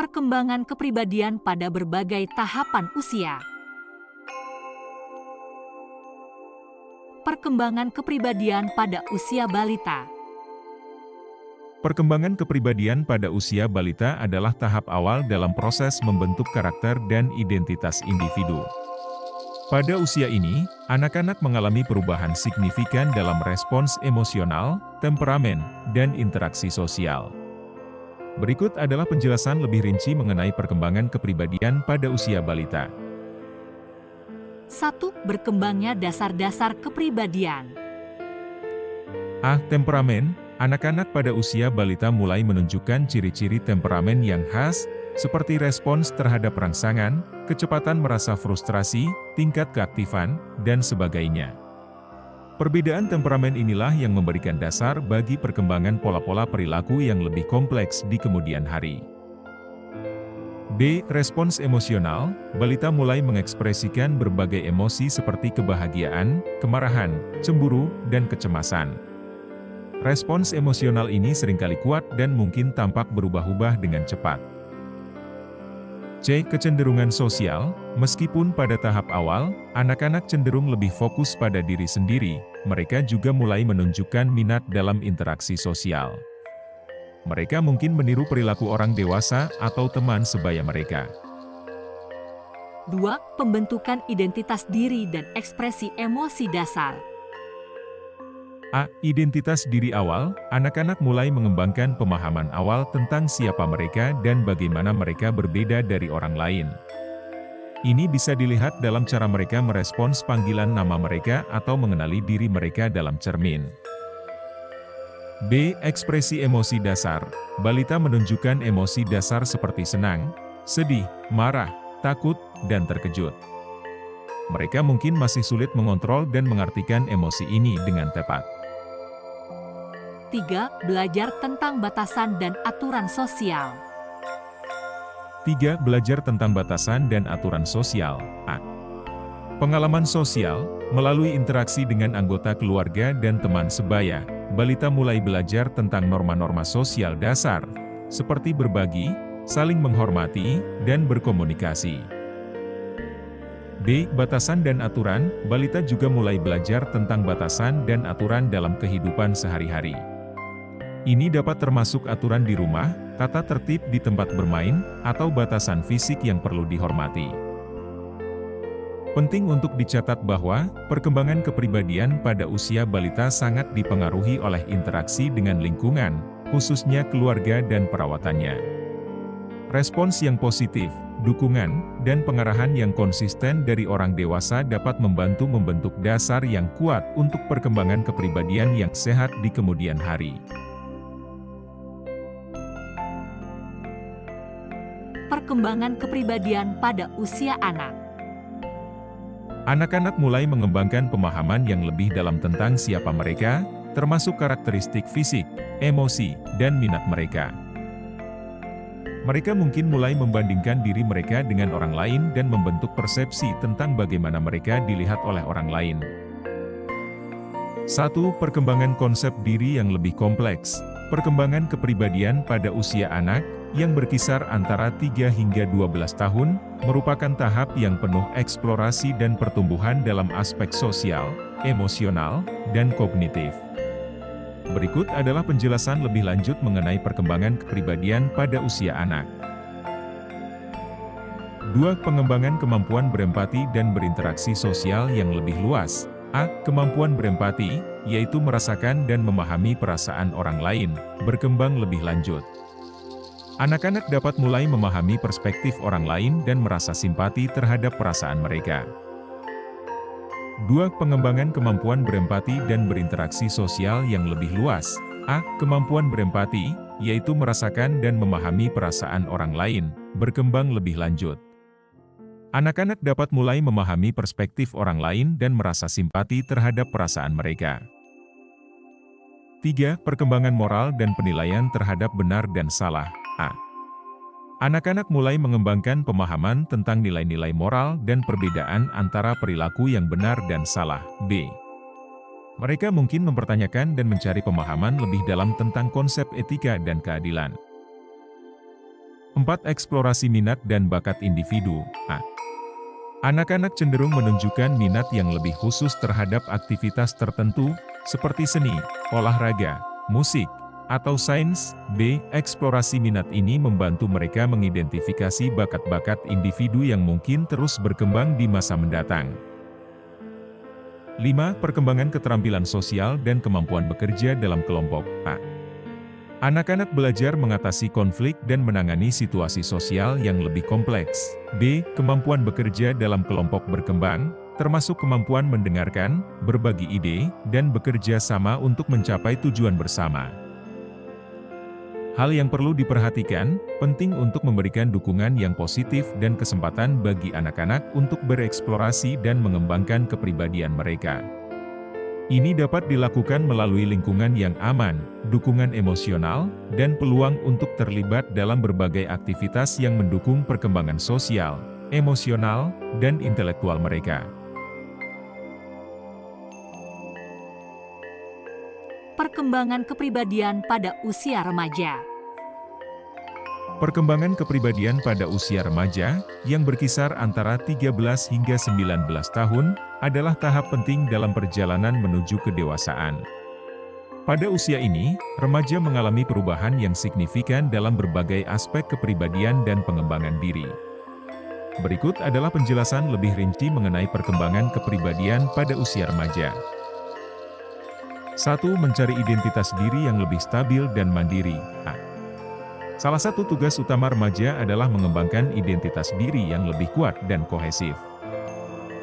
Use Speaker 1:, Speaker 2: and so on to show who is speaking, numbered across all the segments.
Speaker 1: Perkembangan kepribadian pada berbagai tahapan usia. Perkembangan kepribadian pada usia balita.
Speaker 2: Perkembangan kepribadian pada usia balita adalah tahap awal dalam proses membentuk karakter dan identitas individu. Pada usia ini, anak-anak mengalami perubahan signifikan dalam respons emosional, temperamen, dan interaksi sosial. Berikut adalah penjelasan lebih rinci mengenai perkembangan kepribadian pada usia balita.
Speaker 1: 1. Berkembangnya dasar-dasar kepribadian.
Speaker 2: Temperamen. Anak-anak pada usia balita mulai menunjukkan ciri-ciri temperamen yang khas, seperti respons terhadap rangsangan, kecepatan merasa frustrasi, tingkat keaktifan, dan sebagainya. Perbedaan temperamen inilah yang memberikan dasar bagi perkembangan pola-pola perilaku yang lebih kompleks di kemudian hari. B. Respons emosional. Balita mulai mengekspresikan berbagai emosi seperti kebahagiaan, kemarahan, cemburu, dan kecemasan. Respons emosional ini seringkali kuat dan mungkin tampak berubah-ubah dengan cepat. C. Kecenderungan sosial. Meskipun pada tahap awal, anak-anak cenderung lebih fokus pada diri sendiri, mereka juga mulai menunjukkan minat dalam interaksi sosial. Mereka mungkin meniru perilaku orang dewasa atau teman sebaya mereka.
Speaker 1: 2. Pembentukan identitas diri dan ekspresi emosi dasar.
Speaker 2: Identitas diri awal. Anak-anak mulai mengembangkan pemahaman awal tentang siapa mereka dan bagaimana mereka berbeda dari orang lain. Ini bisa dilihat dalam cara mereka merespons panggilan nama mereka atau mengenali diri mereka dalam cermin. B. Ekspresi emosi dasar. Balita menunjukkan emosi dasar seperti senang, sedih, marah, takut, dan terkejut. Mereka mungkin masih sulit mengontrol dan mengartikan emosi ini dengan tepat.
Speaker 1: 3. Belajar tentang batasan dan aturan sosial.
Speaker 2: 3. Belajar tentang batasan dan aturan sosial. Pengalaman sosial. Melalui interaksi dengan anggota keluarga dan teman sebaya, balita mulai belajar tentang norma-norma sosial dasar, seperti berbagi, saling menghormati, dan berkomunikasi. D. Batasan dan aturan. Balita juga mulai belajar tentang batasan dan aturan dalam kehidupan sehari-hari. Ini dapat termasuk aturan di rumah, tata tertib di tempat bermain, atau batasan fisik yang perlu dihormati. Penting untuk dicatat bahwa, perkembangan kepribadian pada usia balita sangat dipengaruhi oleh interaksi dengan lingkungan, khususnya keluarga dan perawatannya. Respons yang positif, dukungan, dan pengarahan yang konsisten dari orang dewasa dapat membantu membentuk dasar yang kuat untuk perkembangan kepribadian yang sehat di kemudian hari.
Speaker 1: Perkembangan kepribadian pada usia anak.
Speaker 2: Anak-anak mulai mengembangkan pemahaman yang lebih dalam tentang siapa mereka, termasuk karakteristik fisik, emosi, dan minat mereka. Mereka mungkin mulai membandingkan diri mereka dengan orang lain dan membentuk persepsi tentang bagaimana mereka dilihat oleh orang lain. 1. Perkembangan konsep diri yang lebih kompleks. Perkembangan kepribadian pada usia anak, yang berkisar antara 3 hingga 12 tahun, merupakan tahap yang penuh eksplorasi dan pertumbuhan dalam aspek sosial, emosional, dan kognitif. Berikut adalah penjelasan lebih lanjut mengenai perkembangan kepribadian pada usia anak. 2. Pengembangan kemampuan berempati dan berinteraksi sosial yang lebih luas. Kemampuan berempati, yaitu merasakan dan memahami perasaan orang lain, berkembang lebih lanjut. Anak-anak dapat mulai memahami perspektif orang lain dan merasa simpati terhadap perasaan mereka. 2. Pengembangan kemampuan berempati dan berinteraksi sosial yang lebih luas. Kemampuan berempati, yaitu merasakan dan memahami perasaan orang lain, berkembang lebih lanjut. Anak-anak dapat mulai memahami perspektif orang lain dan merasa simpati terhadap perasaan mereka. 3. Perkembangan moral dan penilaian terhadap benar dan salah. Anak-anak mulai mengembangkan pemahaman tentang nilai-nilai moral dan perbedaan antara perilaku yang benar dan salah. B. Mereka mungkin mempertanyakan dan mencari pemahaman lebih dalam tentang konsep etika dan keadilan. 4. Eksplorasi minat dan bakat individu. Anak-anak cenderung menunjukkan minat yang lebih khusus terhadap aktivitas tertentu, seperti seni, olahraga, musik, atau sains. B. Eksplorasi minat ini membantu mereka mengidentifikasi bakat-bakat individu yang mungkin terus berkembang di masa mendatang. 5. Perkembangan keterampilan sosial dan kemampuan bekerja dalam kelompok. Anak-anak belajar mengatasi konflik dan menangani situasi sosial yang lebih kompleks. B. Kemampuan bekerja dalam kelompok berkembang, termasuk kemampuan mendengarkan, berbagi ide, dan bekerja sama untuk mencapai tujuan bersama. Hal yang perlu diperhatikan, penting untuk memberikan dukungan yang positif dan kesempatan bagi anak-anak untuk bereksplorasi dan mengembangkan kepribadian mereka. Ini dapat dilakukan melalui lingkungan yang aman, dukungan emosional, dan peluang untuk terlibat dalam berbagai aktivitas yang mendukung perkembangan sosial, emosional, dan intelektual mereka.
Speaker 1: Perkembangan kepribadian pada usia remaja.
Speaker 2: Perkembangan kepribadian pada usia remaja, yang berkisar antara 13 hingga 19 tahun, adalah tahap penting dalam perjalanan menuju kedewasaan. Pada usia ini, remaja mengalami perubahan yang signifikan dalam berbagai aspek kepribadian dan pengembangan diri. Berikut adalah penjelasan lebih rinci mengenai perkembangan kepribadian pada usia remaja. 1. Mencari identitas diri yang lebih stabil dan mandiri. Salah satu tugas utama remaja adalah mengembangkan identitas diri yang lebih kuat dan kohesif.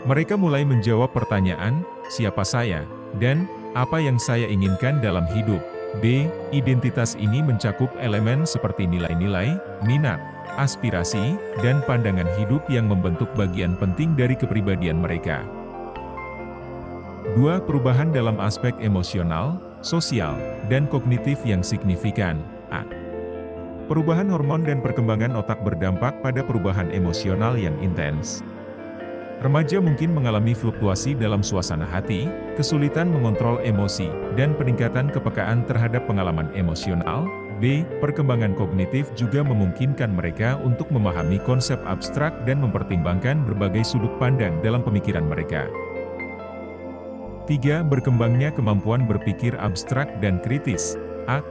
Speaker 2: Mereka mulai menjawab pertanyaan, siapa saya, dan apa yang saya inginkan dalam hidup. B. Identitas ini mencakup elemen seperti nilai-nilai, minat, aspirasi, dan pandangan hidup yang membentuk bagian penting dari kepribadian mereka. 2. Perubahan dalam aspek emosional, sosial, dan kognitif yang signifikan. Perubahan hormon dan perkembangan otak berdampak pada perubahan emosional yang intens. Remaja mungkin mengalami fluktuasi dalam suasana hati, kesulitan mengontrol emosi, dan peningkatan kepekaan terhadap pengalaman emosional. B. Perkembangan kognitif juga memungkinkan mereka untuk memahami konsep abstrak dan mempertimbangkan berbagai sudut pandang dalam pemikiran mereka. 3. Berkembangnya kemampuan berpikir abstrak dan kritis.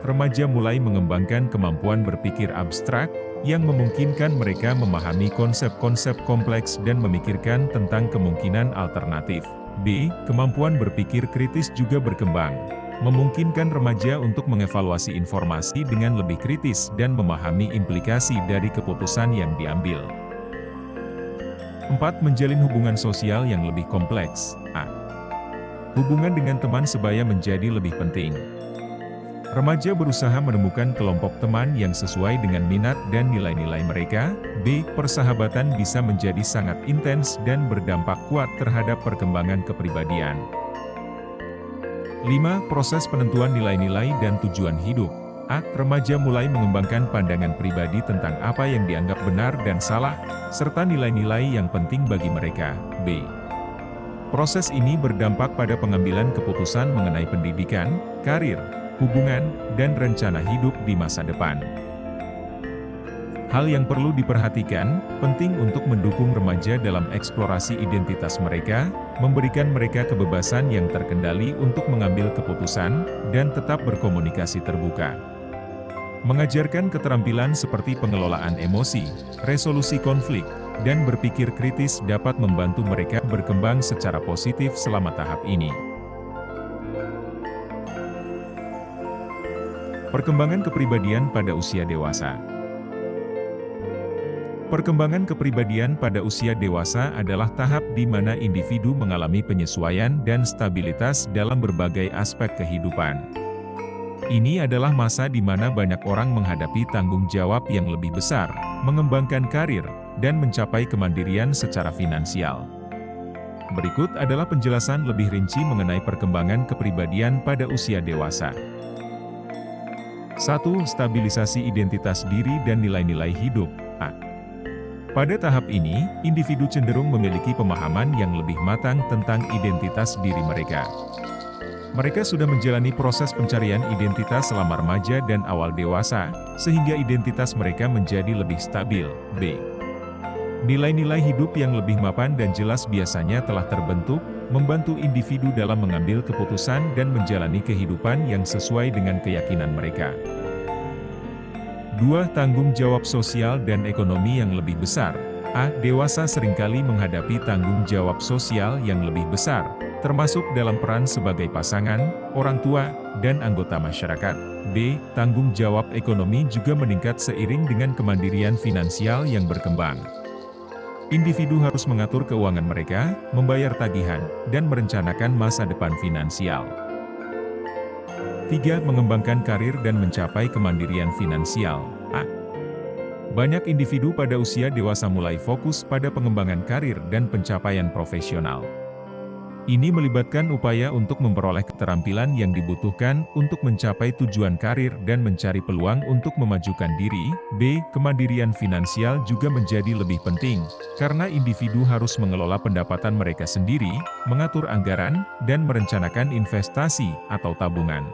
Speaker 2: Remaja mulai mengembangkan kemampuan berpikir abstrak, yang memungkinkan mereka memahami konsep-konsep kompleks dan memikirkan tentang kemungkinan alternatif. B. Kemampuan berpikir kritis juga berkembang, memungkinkan remaja untuk mengevaluasi informasi dengan lebih kritis dan memahami implikasi dari keputusan yang diambil. 4. Menjalin hubungan sosial yang lebih kompleks. Hubungan dengan teman sebaya menjadi lebih penting. Remaja berusaha menemukan kelompok teman yang sesuai dengan minat dan nilai-nilai mereka. B. Persahabatan bisa menjadi sangat intens dan berdampak kuat terhadap perkembangan kepribadian. 5. Proses penentuan nilai-nilai dan tujuan hidup. Remaja mulai mengembangkan pandangan pribadi tentang apa yang dianggap benar dan salah, serta nilai-nilai yang penting bagi mereka. B. Proses ini berdampak pada pengambilan keputusan mengenai pendidikan, karir, hubungan, dan rencana hidup di masa depan. Hal yang perlu diperhatikan, penting untuk mendukung remaja dalam eksplorasi identitas mereka, memberikan mereka kebebasan yang terkendali untuk mengambil keputusan, dan tetap berkomunikasi terbuka. Mengajarkan keterampilan seperti pengelolaan emosi, resolusi konflik, dan berpikir kritis dapat membantu mereka berkembang secara positif selama tahap ini. Perkembangan kepribadian pada usia dewasa. Perkembangan kepribadian pada usia dewasa adalah tahap di mana individu mengalami penyesuaian dan stabilitas dalam berbagai aspek kehidupan. Ini adalah masa di mana banyak orang menghadapi tanggung jawab yang lebih besar, mengembangkan karir, dan mencapai kemandirian secara finansial. Berikut adalah penjelasan lebih rinci mengenai perkembangan kepribadian pada usia dewasa. 1. Stabilisasi identitas diri dan nilai-nilai hidup. Pada tahap ini, individu cenderung memiliki pemahaman yang lebih matang tentang identitas diri mereka. Mereka sudah menjalani proses pencarian identitas selama remaja dan awal dewasa, sehingga identitas mereka menjadi lebih stabil. B. Nilai-nilai hidup yang lebih mapan dan jelas biasanya telah terbentuk, membantu individu dalam mengambil keputusan dan menjalani kehidupan yang sesuai dengan keyakinan mereka. 2. Tanggung jawab sosial dan ekonomi yang lebih besar. A. Dewasa seringkali menghadapi tanggung jawab sosial yang lebih besar, termasuk dalam peran sebagai pasangan, orang tua, dan anggota masyarakat. B. Tanggung jawab ekonomi juga meningkat seiring dengan kemandirian finansial yang berkembang. Individu harus mengatur keuangan mereka, membayar tagihan, dan merencanakan masa depan finansial. 3. Mengembangkan karir dan mencapai kemandirian finansial. A. Banyak individu pada usia dewasa mulai fokus pada pengembangan karir dan pencapaian profesional. Ini melibatkan upaya untuk memperoleh keterampilan yang dibutuhkan untuk mencapai tujuan karir dan mencari peluang untuk memajukan diri. B. Kemandirian finansial juga menjadi lebih penting, karena individu harus mengelola pendapatan mereka sendiri, mengatur anggaran, dan merencanakan investasi atau tabungan.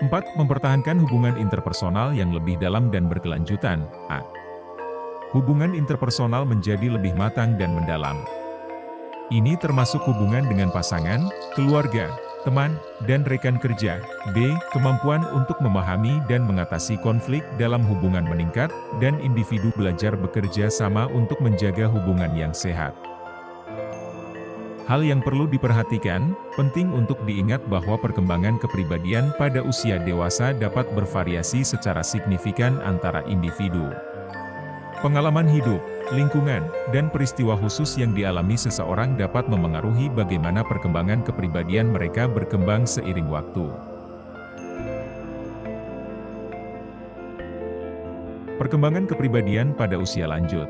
Speaker 2: 4. Mempertahankan hubungan interpersonal yang lebih dalam dan berkelanjutan. A. Hubungan interpersonal menjadi lebih matang dan mendalam. Ini termasuk hubungan dengan pasangan, keluarga, teman, dan rekan kerja. B. Kemampuan untuk memahami dan mengatasi konflik dalam hubungan meningkat, dan individu belajar bekerja sama untuk menjaga hubungan yang sehat. Hal yang perlu diperhatikan, penting untuk diingat bahwa perkembangan kepribadian pada usia dewasa dapat bervariasi secara signifikan antara individu. Pengalaman hidup, lingkungan, dan peristiwa khusus yang dialami seseorang dapat memengaruhi bagaimana perkembangan kepribadian mereka berkembang seiring waktu. Perkembangan kepribadian pada usia lanjut.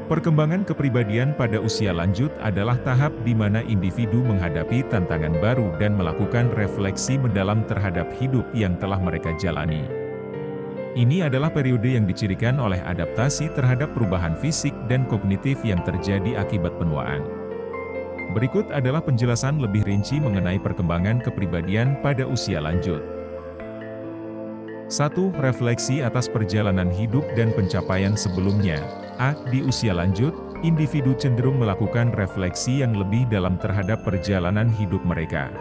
Speaker 2: Perkembangan kepribadian pada usia lanjut adalah tahap di mana individu menghadapi tantangan baru dan melakukan refleksi mendalam terhadap hidup yang telah mereka jalani. Ini adalah periode yang dicirikan oleh adaptasi terhadap perubahan fisik dan kognitif yang terjadi akibat penuaan. Berikut adalah penjelasan lebih rinci mengenai perkembangan kepribadian pada usia lanjut. 1. Refleksi atas perjalanan hidup dan pencapaian sebelumnya. A. Di usia lanjut, individu cenderung melakukan refleksi yang lebih dalam terhadap perjalanan hidup mereka.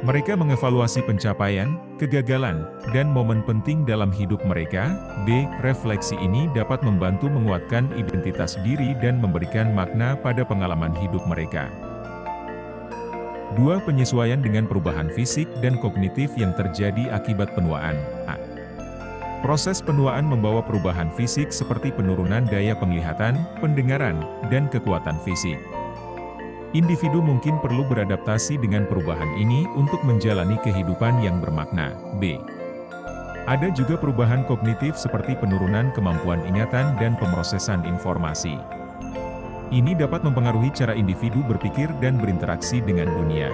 Speaker 2: Mereka mengevaluasi pencapaian, kegagalan, dan momen penting dalam hidup mereka. B. Refleksi ini dapat membantu menguatkan identitas diri dan memberikan makna pada pengalaman hidup mereka. 2. Penyesuaian dengan perubahan fisik dan kognitif yang terjadi akibat penuaan. A. Proses penuaan membawa perubahan fisik seperti penurunan daya penglihatan, pendengaran, dan kekuatan fisik. Individu mungkin perlu beradaptasi dengan perubahan ini untuk menjalani kehidupan yang bermakna. B. Ada juga perubahan kognitif seperti penurunan kemampuan ingatan dan pemrosesan informasi. Ini dapat mempengaruhi cara individu berpikir dan berinteraksi dengan dunia.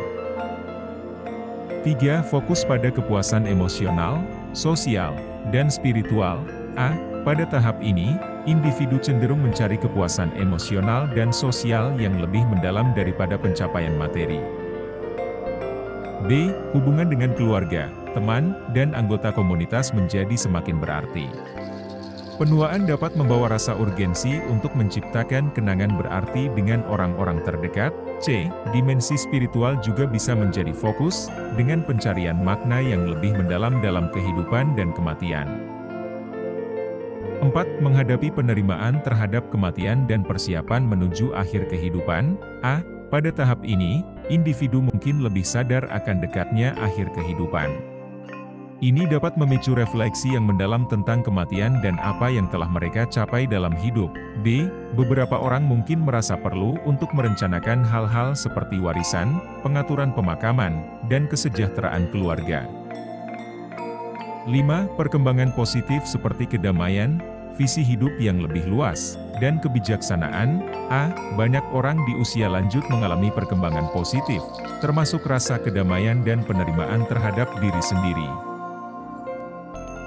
Speaker 2: 3. Fokus pada kepuasan emosional, sosial, dan spiritual. A. Pada tahap ini, individu cenderung mencari kepuasan emosional dan sosial yang lebih mendalam daripada pencapaian materi. B. Hubungan dengan keluarga, teman, dan anggota komunitas menjadi semakin berarti. Penuaan dapat membawa rasa urgensi untuk menciptakan kenangan berarti dengan orang-orang terdekat. C. Dimensi spiritual juga bisa menjadi fokus, dengan pencarian makna yang lebih mendalam dalam kehidupan dan kematian. 4. Menghadapi penerimaan terhadap kematian dan persiapan menuju akhir kehidupan. A. Pada tahap ini, individu mungkin lebih sadar akan dekatnya akhir kehidupan. Ini dapat memicu refleksi yang mendalam tentang kematian dan apa yang telah mereka capai dalam hidup. B. Beberapa orang mungkin merasa perlu untuk merencanakan hal-hal seperti warisan, pengaturan pemakaman, dan kesejahteraan keluarga. 5. Perkembangan positif seperti kedamaian, visi hidup yang lebih luas, dan kebijaksanaan. A. Banyak orang di usia lanjut mengalami perkembangan positif, termasuk rasa kedamaian dan penerimaan terhadap diri sendiri.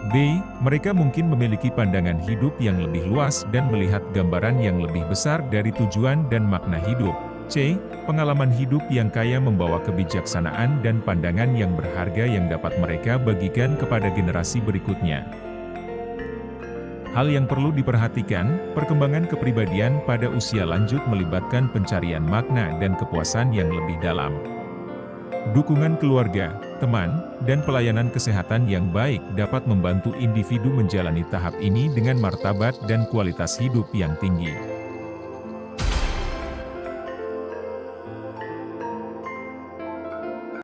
Speaker 2: B. Mereka mungkin memiliki pandangan hidup yang lebih luas dan melihat gambaran yang lebih besar dari tujuan dan makna hidup. C. Pengalaman hidup yang kaya membawa kebijaksanaan dan pandangan yang berharga yang dapat mereka bagikan kepada generasi berikutnya. Hal yang perlu diperhatikan, perkembangan kepribadian pada usia lanjut melibatkan pencarian makna dan kepuasan yang lebih dalam. Dukungan keluarga, teman, dan pelayanan kesehatan yang baik dapat membantu individu menjalani tahap ini dengan martabat dan kualitas hidup yang tinggi.